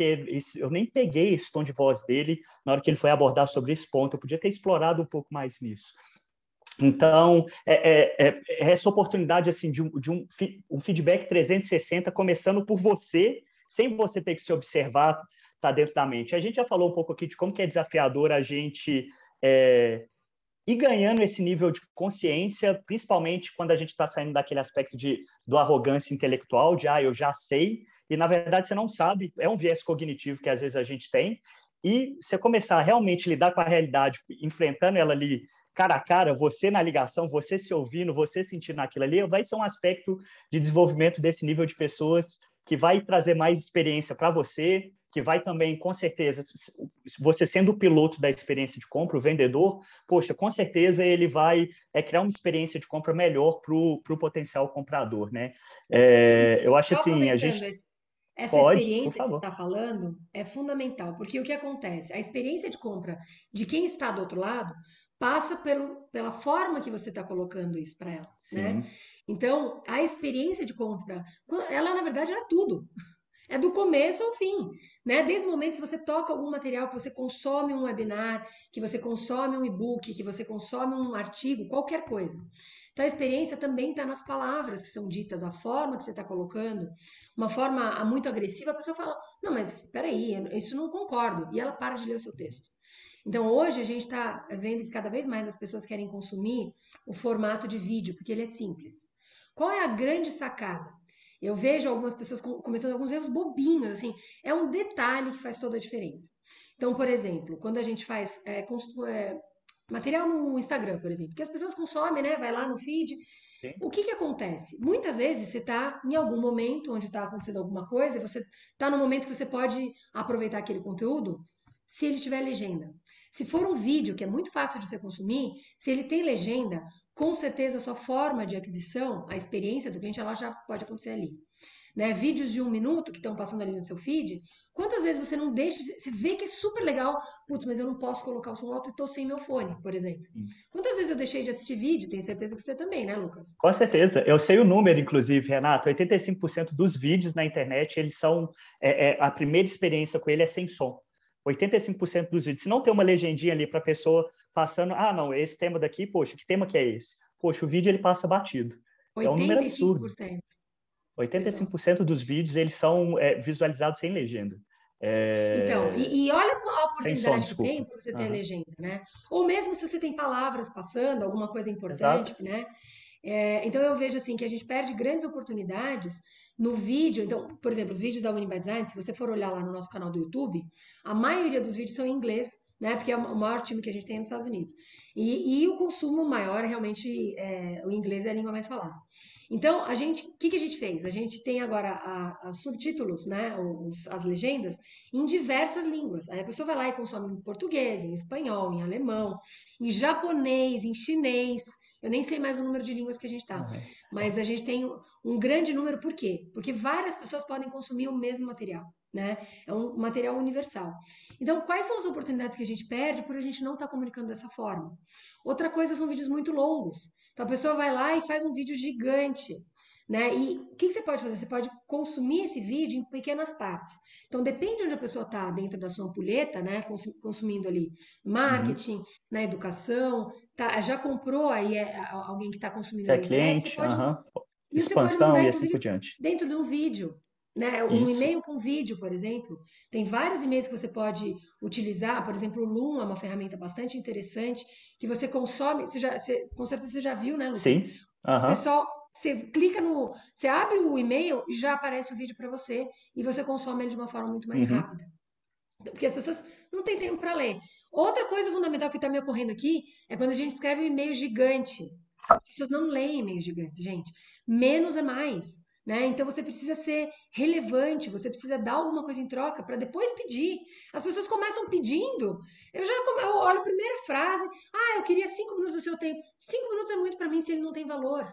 eu nem peguei esse tom de voz dele na hora que ele foi abordar sobre esse ponto. Eu podia ter explorado um pouco mais nisso. Então, essa oportunidade assim, um feedback 360, começando por você, sem você ter que se observar, tá dentro da mente. A gente já falou um pouco aqui de como que é desafiador a gente ir ganhando esse nível de consciência, principalmente quando a gente está saindo daquele aspecto do arrogância intelectual, de, eu já sei, e na verdade você não sabe, é um viés cognitivo que às vezes a gente tem, e você começar a realmente lidar com a realidade, enfrentando ela ali cara a cara, você na ligação, você se ouvindo, você sentindo aquilo ali, vai ser um aspecto de desenvolvimento desse nível de pessoas que vai trazer mais experiência para você, que vai também, com certeza, você sendo o piloto da experiência de compra, o vendedor, poxa, com certeza ele vai criar uma experiência de compra melhor para o potencial comprador, né? Eu acho Só assim, a aproveitando gente essa pode, por experiência que você favor. está falando é fundamental, porque o que acontece? A experiência de compra de quem está do outro lado passa pela forma que você está colocando isso para ela, né? Sim. Então, a experiência de compra, ela na verdade era tudo. É do começo ao fim, né? Desde o momento que você toca algum material, que você consome um webinar, que você consome um e-book, que você consome um artigo, qualquer coisa. Então, a experiência também está nas palavras que são ditas, a forma que você está colocando. Uma forma muito agressiva, a pessoa fala: não, mas espera aí, isso não concordo. E ela para de ler o seu texto. Então, hoje a gente está vendo que cada vez mais as pessoas querem consumir o formato de vídeo, porque ele é simples. Qual é a grande sacada? Eu vejo algumas pessoas cometendo alguns erros bobinhos, assim, é um detalhe que faz toda a diferença. Então, por exemplo, quando a gente faz material no Instagram, por exemplo, que as pessoas consomem, né? Vai lá no feed. Sim. O que que acontece? Muitas vezes você está em algum momento onde está acontecendo alguma coisa, você está no momento que você pode aproveitar aquele conteúdo, se ele tiver legenda. Se for um vídeo que é muito fácil de você consumir, se ele tem legenda, com certeza a sua forma de aquisição, a experiência do cliente, ela já pode acontecer ali. Né? Vídeos de 1 minuto que estão passando ali no seu feed, quantas vezes você não deixa, você vê que é super legal, putz, mas eu não posso colocar o som alto e estou sem meu fone, por exemplo. Quantas vezes eu deixei de assistir vídeo? Tenho certeza que você também, né, Lucas? Com certeza. Eu sei o número, inclusive, Renato. 85% dos vídeos na internet, eles são... a primeira experiência com ele é sem som. 85% dos vídeos. Se não tem uma legendinha ali para a pessoa passando, ah, não, esse tema daqui, poxa, que tema que é esse? Poxa, o vídeo ele passa batido. É um número absurdo. 85%. Pois é. 85% dos vídeos eles são visualizados sem legenda. Então, É... e olha a Sem som, oportunidade que tem desculpa. para você ter a Uhum. legenda, né? Ou mesmo se você tem palavras passando, alguma coisa Exato. importante, né? Então eu vejo assim que a gente perde grandes oportunidades no vídeo. Então, por exemplo, os vídeos da Uniby Design, se você for olhar lá no nosso canal do YouTube, a maioria dos vídeos são em inglês, né? Porque é o maior time que a gente tem nos Estados Unidos. E o consumo maior realmente o inglês é a língua mais falada. Então, o que que a gente fez? A gente tem agora os subtítulos, né? As legendas em diversas línguas. Aí a pessoa vai lá e consome em português, em espanhol, em alemão, em japonês, em chinês. Eu nem sei mais o número de línguas que a gente está, Uhum. mas a gente tem um grande número, por quê? Porque várias pessoas podem consumir o mesmo material, né? É um material universal. Então, quais são as oportunidades que a gente perde por a gente não estar comunicando dessa forma? Outra coisa são vídeos muito longos. Então, a pessoa vai lá e faz um vídeo gigante, né? E o que você pode fazer? Você pode consumir esse vídeo em pequenas partes. Então, depende de onde a pessoa está dentro da sua ampulheta, né? Consumindo ali Uhum. marketing, na educação, tá, já comprou aí alguém que está consumindo Se é ali ZS, cliente, uhum. e você pode Expansão mandar, e assim por inclusive, diante. dentro de um vídeo. Né? Um Isso. e-mail com vídeo, por exemplo. Tem vários e-mails que você pode utilizar. Por exemplo, o Loom é uma ferramenta bastante interessante que você consome. Com certeza você já viu, né, Lucas? Sim. O Uhum. pessoal, você clica no. Você abre o e-mail e já aparece o vídeo para você e você consome ele de uma forma muito mais Uhum. rápida. Porque as pessoas não têm tempo para ler. Outra coisa fundamental que está me ocorrendo aqui é quando a gente escreve um e-mail gigante. As pessoas não leem e-mails gigantes, gente. Menos é mais. Né? Então você precisa ser relevante, você precisa dar alguma coisa em troca para depois pedir. As pessoas começam pedindo. Eu olho a primeira frase, eu queria 5 minutos do seu tempo. 5 minutos é muito para mim se ele não tem valor.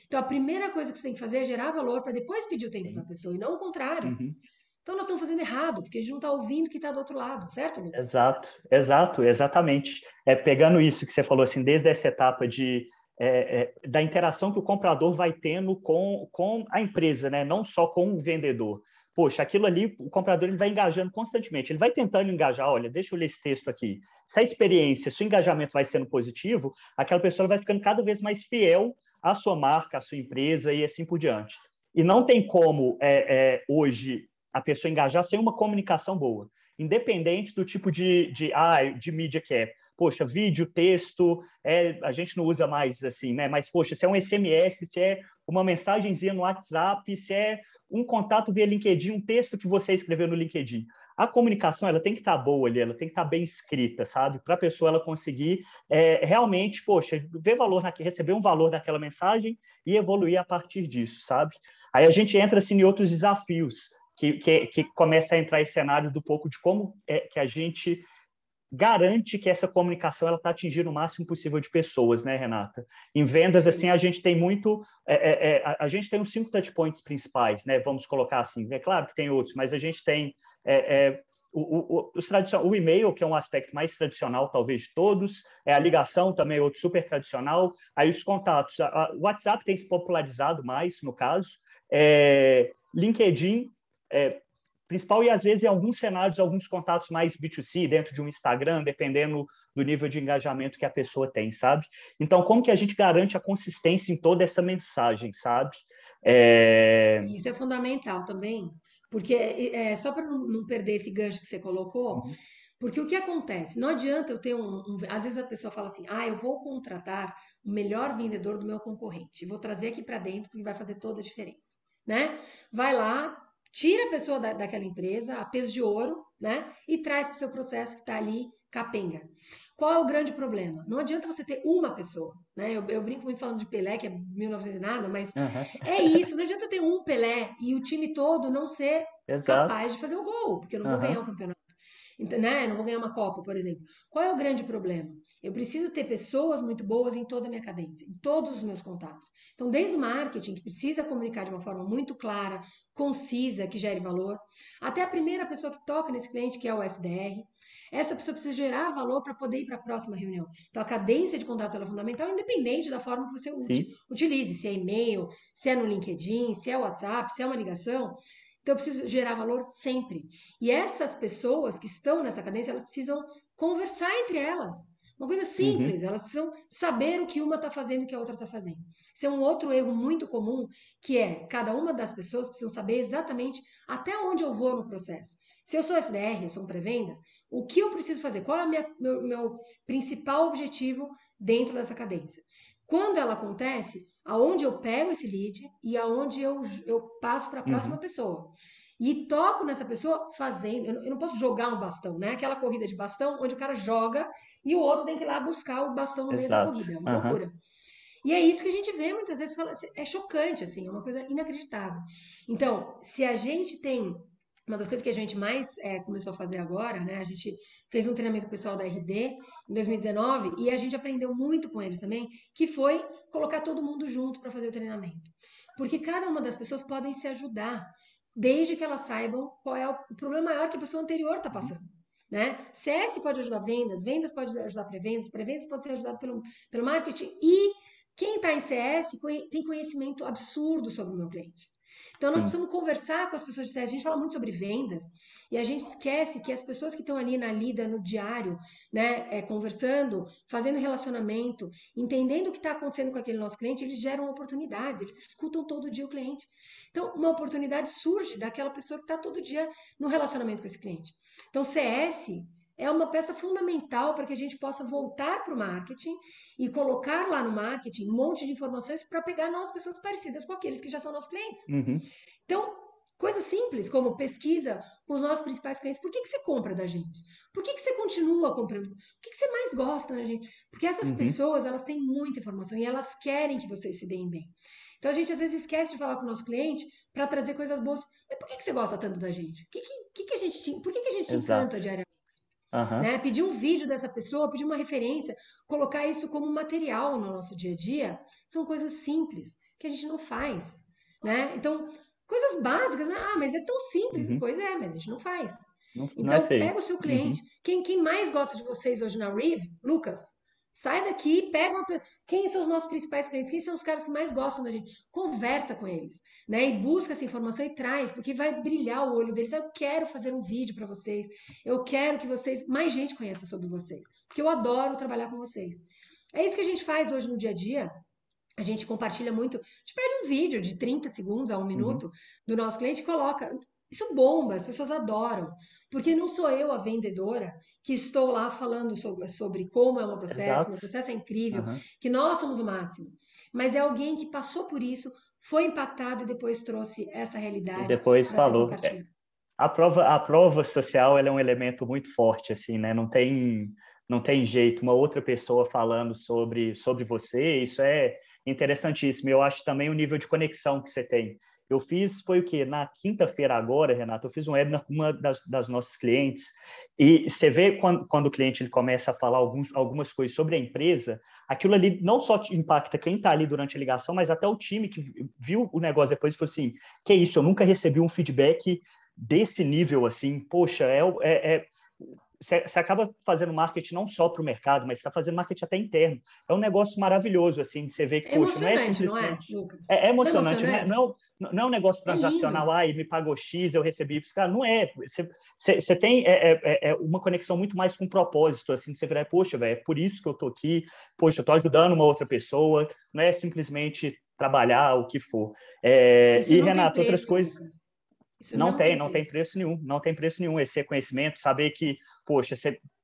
Então a primeira coisa que você tem que fazer é gerar valor para depois pedir o tempo da Sim. pessoa e não o contrário. Uhum. Então nós estamos fazendo errado, porque a gente não está ouvindo o que está do outro lado, certo, Lucas? Exato, exato, exatamente. Pegando isso que você falou, assim, desde essa etapa da interação que o comprador vai tendo com a empresa, né? Não só com o vendedor. Poxa, aquilo ali, o comprador ele vai engajando constantemente, ele vai tentando engajar, olha, deixa eu ler esse texto aqui. Se a experiência, se o engajamento vai sendo positivo, aquela pessoa vai ficando cada vez mais fiel à sua marca, à sua empresa e assim por diante. E não tem como, hoje, a pessoa engajar sem uma comunicação boa, independente do tipo de mídia que é. Poxa, vídeo, texto, a gente não usa mais assim, né? Mas, poxa, se é um SMS, se é uma mensagenzinha no WhatsApp, se é um contato via LinkedIn, um texto que você escreveu no LinkedIn. A comunicação ela tem que estar boa ali, ela tem que estar bem escrita, sabe? Para a pessoa ela conseguir realmente, poxa, ver valor receber um valor daquela mensagem e evoluir a partir disso, sabe? Aí a gente entra assim, em outros desafios, que começa a entrar esse cenário do pouco de como que a gente garante que essa comunicação está atingindo o máximo possível de pessoas, né, Renata? Em vendas, assim, Perfeito. a gente tem muito... a gente tem os 5 touch points principais, né? Vamos colocar assim. É claro que tem outros, mas a gente tem o e-mail, que é um aspecto mais tradicional, talvez, de todos, a ligação também é outro super tradicional, aí os contatos, o WhatsApp tem se popularizado mais, no caso, LinkedIn, principal, e às vezes em alguns cenários, alguns contatos mais B2C, dentro de um Instagram, dependendo do nível de engajamento que a pessoa tem, sabe? Então, como que a gente garante a consistência em toda essa mensagem, sabe? Isso é fundamental também, porque só para não perder esse gancho que você colocou, porque o que acontece? Não adianta eu ter às vezes a pessoa fala assim, eu vou contratar o melhor vendedor do meu concorrente, vou trazer aqui para dentro porque vai fazer toda a diferença, né? Vai lá, tira a pessoa daquela empresa, a peso de ouro, né? E traz para o seu processo que está ali capenga. Qual é o grande problema? Não adianta você ter uma pessoa, né? Eu brinco muito falando de Pelé, que é 1900 e nada, mas é isso. Não adianta ter um Pelé e o time todo não ser capaz de fazer o gol, porque eu não vou ganhar o campeonato. Né? Não vou ganhar uma Copa, por exemplo. Qual é o grande problema? Eu preciso ter pessoas muito boas em toda a minha cadência, em todos os meus contatos. Então, desde o marketing, que precisa comunicar de uma forma muito clara, concisa, que gere valor, até a primeira pessoa que toca nesse cliente, que é o SDR. Essa pessoa precisa gerar valor para poder ir para a próxima reunião. Então, a cadência de contatos é fundamental, independente da forma que você utilize, se é e-mail, se é no LinkedIn, se é WhatsApp, se é uma ligação. Então, eu preciso gerar valor sempre. E essas pessoas que estão nessa cadência, elas precisam conversar entre elas. Uma coisa simples, elas precisam saber o que uma está fazendo e o que a outra está fazendo. Isso é um outro erro muito comum, que é cada uma das pessoas precisam saber exatamente até onde eu vou no processo. Se eu sou SDR, eu sou um pré-vendas, o que eu preciso fazer? Qual é o meu principal objetivo dentro dessa cadência? Quando ela acontece, aonde eu pego esse lead e aonde eu passo para a próxima pessoa. E toco nessa pessoa fazendo. Eu não posso jogar um bastão, né? Aquela corrida de bastão onde o cara joga e o outro tem que ir lá buscar o bastão no meio da corrida. É uma loucura. E é isso que a gente vê muitas vezes. É chocante, assim, é uma coisa inacreditável. Então, se a gente tem. Uma das coisas que a gente mais começou a fazer agora, né? A gente fez um treinamento pessoal da RD em 2019 e a gente aprendeu muito com eles também, que foi colocar todo mundo junto para fazer o treinamento. Porque cada uma das pessoas podem se ajudar, desde que elas saibam qual é o problema maior que a pessoa anterior está passando. Né? CS pode ajudar vendas, vendas pode ajudar pré-vendas, pré-vendas pode ser ajudado pelo marketing e quem está em CS tem conhecimento absurdo sobre o meu cliente. Então, nós precisamos conversar com as pessoas de CS. A gente fala muito sobre vendas e a gente esquece que as pessoas que estão ali na lida, no diário, né, conversando, fazendo relacionamento, entendendo o que está acontecendo com aquele nosso cliente, eles geram oportunidades, eles escutam todo dia o cliente. Então, uma oportunidade surge daquela pessoa que está todo dia no relacionamento com esse cliente. Então, CS é uma peça fundamental para que a gente possa voltar para o marketing e colocar lá no marketing um monte de informações para pegar novas pessoas parecidas com aqueles que já são nossos clientes. Então, coisas simples como pesquisa com os nossos principais clientes. Por que você compra da gente? Por que você continua comprando? O que você mais gosta da gente? Porque essas pessoas, elas têm muita informação e elas querem que vocês se deem bem. Então, a gente às vezes esquece de falar com o nosso cliente para trazer coisas boas. Mas por que você gosta tanto da gente? Por que a gente te encanta diariamente? Né? Pedir um vídeo dessa pessoa, pedir uma referência, colocar isso como material no nosso dia a dia, são coisas simples que a gente não faz. Né? Então, coisas básicas, né? Mas é tão simples, pois é, mas a gente não faz. Então, pega o seu cliente. Quem mais gosta de vocês hoje na Reeve? Lucas. Sai daqui, pega uma. Quem são os nossos principais clientes? Quem são os caras que mais gostam da gente? Conversa com eles, né? E busca essa informação e traz, porque vai brilhar o olho deles. Eu quero fazer um vídeo para vocês. Eu quero que mais gente conheça sobre vocês, porque eu adoro trabalhar com vocês. É isso que a gente faz hoje no dia a dia. A gente compartilha muito. A gente pede um vídeo de 30 segundos a 1 minuto do nosso cliente e coloca. Isso bomba, as pessoas adoram. Porque não sou eu a vendedora que estou lá falando sobre como é o meu processo é incrível, que nós somos o máximo. Mas é alguém que passou por isso, foi impactado e depois trouxe essa realidade. E depois falou. A prova social ela é um elemento muito forte, assim, né? Não tem jeito. Uma outra pessoa falando sobre você, isso é interessantíssimo. Eu acho também o nível de conexão que você tem. Eu foi o quê? Na quinta-feira agora, Renato, eu fiz um webinar com uma das nossas clientes e você vê quando o cliente ele começa a falar algumas coisas sobre a empresa, aquilo ali não só impacta quem está ali durante a ligação, mas até o time que viu o negócio depois e falou assim, que isso, eu nunca recebi um feedback desse nível, assim, poxa, você acaba fazendo marketing não só para o mercado, mas está fazendo marketing até interno. É um negócio maravilhoso, assim, de você ver que, É poxa, não é emocionante, não é, simplesmente... Lucas? É Não é emocionante, emocionante? não é um negócio É lindo. transacional, me pagou X, eu recebi Y. Cara, não é. Você tem uma conexão muito mais com propósito, assim, de você virar, poxa, velho, é por isso que eu tô aqui, poxa, eu tô ajudando uma outra pessoa, não é simplesmente trabalhar o que for. Isso E, não tem Renato, outras preço, coisas... Lucas. Isso não tem Não tem preço. preço nenhum, não tem preço nenhum esse reconhecimento, saber que, poxa,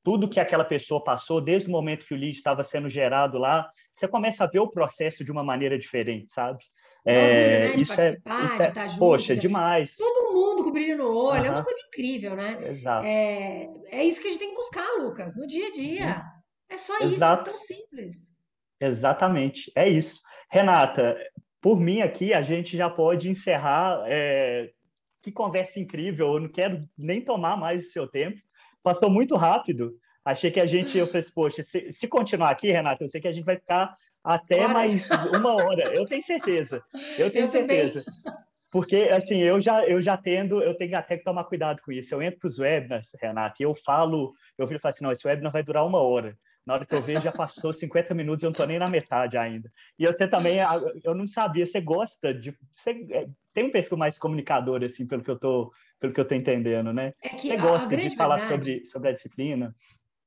tudo que aquela pessoa passou, desde o momento que o lead estava sendo gerado lá, você começa a ver o processo de uma maneira diferente, sabe? Dá orgulho, né, de Isso participar, de estar junto, poxa, demais. todo mundo com brilho no olho, é uma Aham, coisa incrível, né? exato. É isso que a gente tem que buscar, Lucas, no dia a dia. Uhum, É só isso, é exato, tão simples. exatamente, é isso. Renata, por mim aqui, a gente já pode encerrar. Que conversa incrível, eu não quero nem tomar mais o seu tempo. Passou muito rápido. Achei que eu falei assim, poxa, se continuar aqui, Renata, eu sei que a gente vai ficar até Horas. mais 1 hora. Eu tenho certeza. Eu tenho Eu também. certeza. Porque, assim, eu tenho até que tomar cuidado com isso. Eu entro para os webinars, Renata, e eu falo assim, não, esse webinar vai durar 1 hora. Na hora que eu vejo, já passou 50 minutos, eu não estou nem na metade ainda. E você também, eu não sabia, você tem um perfil mais comunicador, assim, pelo que eu tô entendendo, né? É que Você a gosta de grande falar verdade sobre a disciplina.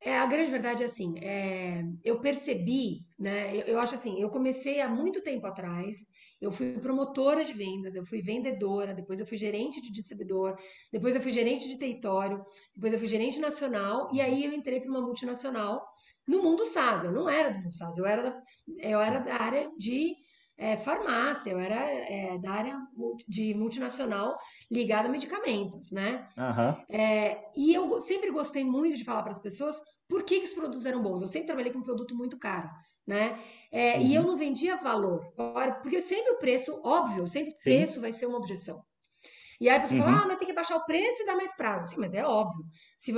a grande verdade é assim, eu percebi, né? Eu acho assim, eu comecei há muito tempo atrás, eu fui promotora de vendas, eu fui vendedora, depois eu fui gerente de distribuidor, depois eu fui gerente de território, depois eu fui gerente nacional, e aí eu entrei para uma multinacional no mundo SaaS. Eu não era do mundo SaaS, eu era da área de farmácia, eu era da área de multinacional ligada a medicamentos, né? Aham. E eu sempre gostei muito de falar para as pessoas por que os produtos eram bons. Eu sempre trabalhei com um produto muito caro, né? E eu Uhum. não vendia valor, porque sempre o preço, óbvio, sempre o Sim. preço vai ser uma objeção. E aí você fala, Uhum. mas tem que baixar o preço e dar mais prazo. Sim, mas é óbvio. Se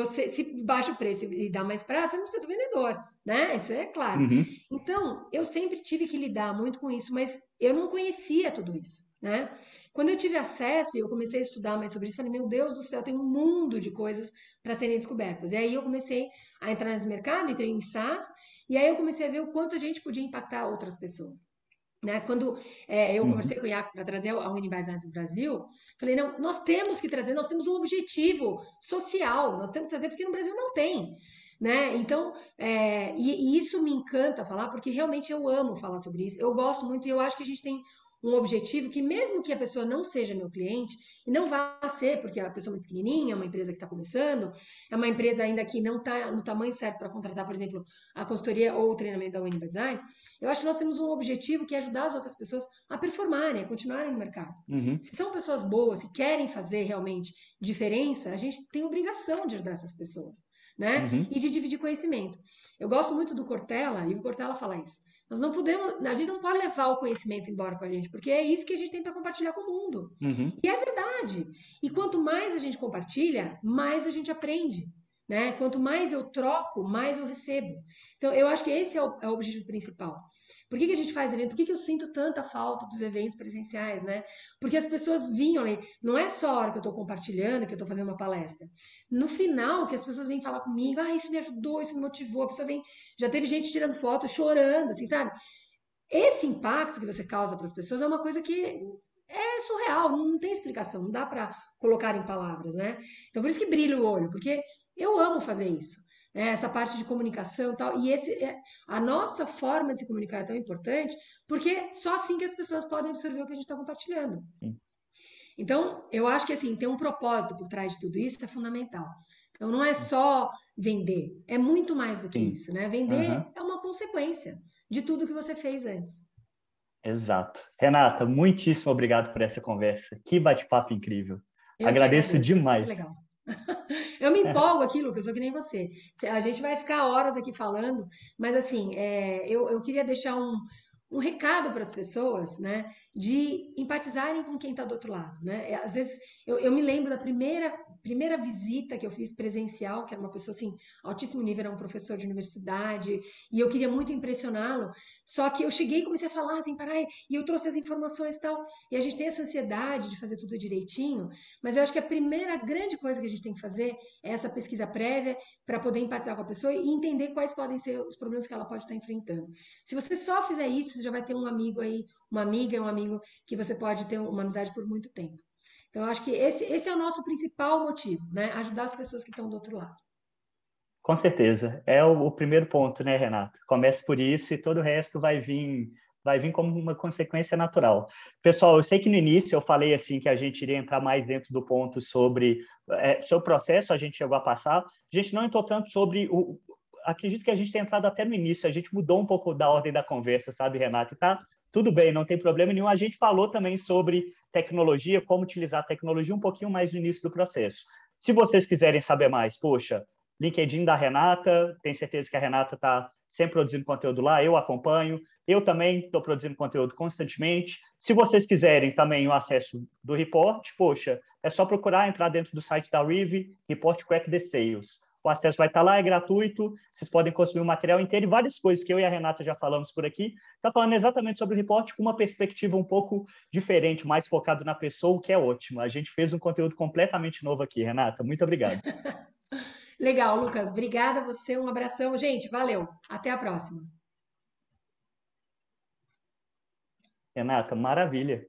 baixa o preço e dá mais prazo, você não precisa do vendedor, né? Isso é claro. Uhum. Então, eu sempre tive que lidar muito com isso, mas eu não conhecia tudo isso, né? Quando eu tive acesso e eu comecei a estudar mais sobre isso, falei, meu Deus do céu, tem um mundo de coisas para serem descobertas. E aí eu comecei a entrar nesse mercado, entrei em SaaS, e aí eu comecei a ver o quanto a gente podia impactar outras pessoas. Né? Quando eu Uhum. conversei com o Iaco para trazer a Unibase do Brasil, falei, não, nós temos que trazer, nós temos um objetivo social, nós temos que trazer, porque no Brasil não tem. Né? Então, e isso me encanta falar, porque realmente eu amo falar sobre isso, eu gosto muito e eu acho que a gente tem um objetivo que, mesmo que a pessoa não seja meu cliente, e não vá ser, porque a pessoa é muito pequenininha, é uma empresa que está começando, é uma empresa ainda que não está no tamanho certo para contratar, por exemplo, a consultoria ou o treinamento da Unidesign, eu acho que nós temos um objetivo que é ajudar as outras pessoas a performarem, a continuarem no mercado. Uhum. Se são pessoas boas, que querem fazer realmente diferença, a gente tem obrigação de ajudar essas pessoas, né? Uhum. E de dividir conhecimento. Eu gosto muito do Cortella, e o Cortella fala isso. Nós não podemos, a gente não pode levar o conhecimento embora com a gente, porque é isso que a gente tem para compartilhar com o mundo. Uhum. E é verdade. E quanto mais a gente compartilha, mais a gente aprende. Né? Quanto mais eu troco, mais eu recebo. Então, eu acho que esse é o objetivo principal. Por que a gente faz evento? Por que eu sinto tanta falta dos eventos presenciais, né? Porque as pessoas vinham ali, não é só a hora que eu estou compartilhando, que eu estou fazendo uma palestra. No final, que as pessoas vêm falar comigo, isso me ajudou, isso me motivou, a pessoa vem, já teve gente tirando foto, chorando, assim, sabe? Esse impacto que você causa para as pessoas é uma coisa que é surreal, não tem explicação, não dá para colocar em palavras, né? Então por isso que brilha o olho, porque eu amo fazer isso, né? Essa parte de comunicação e tal. E a nossa forma de se comunicar é tão importante, porque só assim que as pessoas podem absorver o que a gente está compartilhando. Sim. Então, eu acho que assim, ter um propósito por trás de tudo isso é fundamental. Então, não é só vender, é muito mais do que Sim. isso, né? Vender Aham. é uma consequência de tudo que você fez antes. Exato. Renata, muitíssimo obrigado por essa conversa. Que bate-papo incrível. Eu que Agradeço agradeço, foi super demais. legal. Eu me empolgo aqui, Lucas, eu sou que nem você. A gente vai ficar horas aqui falando, mas assim, eu queria deixar um recado para as pessoas, né, de empatizarem com quem está do outro lado, né? Às vezes eu me lembro da primeira visita que eu fiz presencial, que era uma pessoa assim, altíssimo nível, era um professor de universidade, e eu queria muito impressioná-lo. Só que eu cheguei e comecei a falar sem parar, e eu trouxe as informações e tal. E a gente tem essa ansiedade de fazer tudo direitinho, mas eu acho que a primeira grande coisa que a gente tem que fazer é essa pesquisa prévia para poder empatizar com a pessoa e entender quais podem ser os problemas que ela pode estar enfrentando. Se você só fizer isso, você já vai ter um amigo aí, uma amiga, um amigo que você pode ter uma amizade por muito tempo. Então, eu acho que esse é o nosso principal motivo, né? Ajudar as pessoas que estão do outro lado. Com certeza. É o primeiro ponto, né, Renato? Comece por isso e todo o resto vai vir como uma consequência natural. Pessoal, eu sei que no início eu falei assim que a gente iria entrar mais dentro do ponto sobre o processo, a gente chegou a passar. A gente não entrou tanto sobre o. Acredito que a gente tenha entrado até no início, a gente mudou um pouco da ordem da conversa, sabe, Renato? Tá tudo bem, não tem problema nenhum. A gente falou também sobre tecnologia, como utilizar a tecnologia um pouquinho mais no início do processo. Se vocês quiserem saber mais, poxa, LinkedIn da Renata, tenho certeza que a Renata está sempre produzindo conteúdo lá, eu acompanho, eu também estou produzindo conteúdo constantemente. Se vocês quiserem também o acesso do report, poxa, é só procurar, entrar dentro do site da Rive, Report Crack the Sales. O acesso vai estar lá, é gratuito, vocês podem consumir o material inteiro e várias coisas que eu e a Renata já falamos por aqui. Está falando exatamente sobre o report com uma perspectiva um pouco diferente, mais focado na pessoa, o que é ótimo. A gente fez um conteúdo completamente novo aqui, Renata. Muito obrigado. Legal, Lucas. Obrigada a você. Um abração. Gente, valeu. Até a próxima. Renata, maravilha.